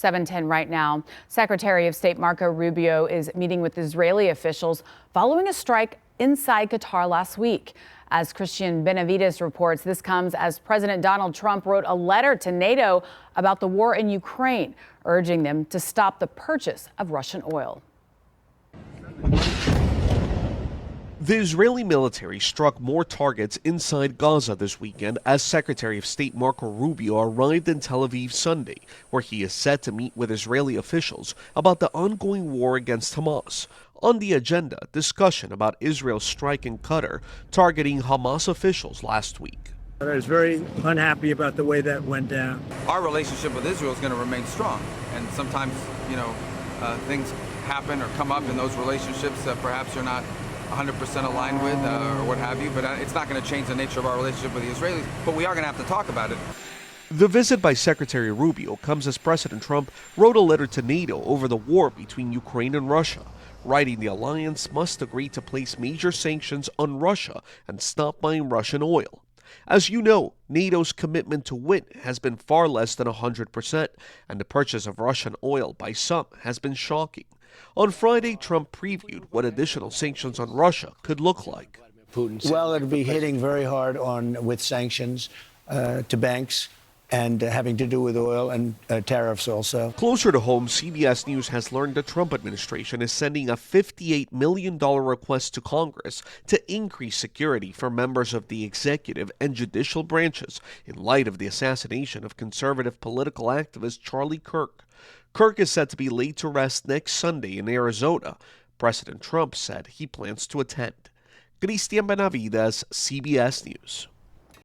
7:10 right now. Secretary of State Marco Rubio is meeting with Israeli officials following a strike inside Qatar last week. As Christian Benavides reports, this comes as President Donald Trump wrote a letter to NATO about the war in Ukraine, urging them to stop the purchase of Russian oil. The Israeli military struck more targets inside Gaza this weekend as Secretary of State Marco Rubio arrived in Tel Aviv Sunday, where he is set to meet with Israeli officials about the ongoing war against Hamas. On the agenda, discussion about Israel's strike in Qatar targeting Hamas officials last week. I was very unhappy about the way that went down. Our relationship with Israel is going to remain strong, and sometimes, things happen or come up in those relationships that perhaps you're not 100% aligned with or what have you, but it's not going to change the nature of our relationship with the Israelis, but we are going to have to talk about it. The visit by Secretary Rubio comes as President Trump wrote a letter to NATO over the war between Ukraine and Russia, writing the alliance must agree to place major sanctions on Russia and stop buying Russian oil. As you know, NATO's commitment to win has been far less than 100%, and the purchase of Russian oil by some has been shocking. On Friday, Trump previewed what additional sanctions on Russia could look like. Well, it'll be hitting very hard with sanctions to banks and having to do with oil and tariffs also. Closer to home, CBS News has learned the Trump administration is sending a $58 million request to Congress to increase security for members of the executive and judicial branches in light of the assassination of conservative political activist Charlie Kirk. Kirk is set to be laid to rest next Sunday in Arizona. President Trump said he plans to attend. Christian Benavides, CBS News.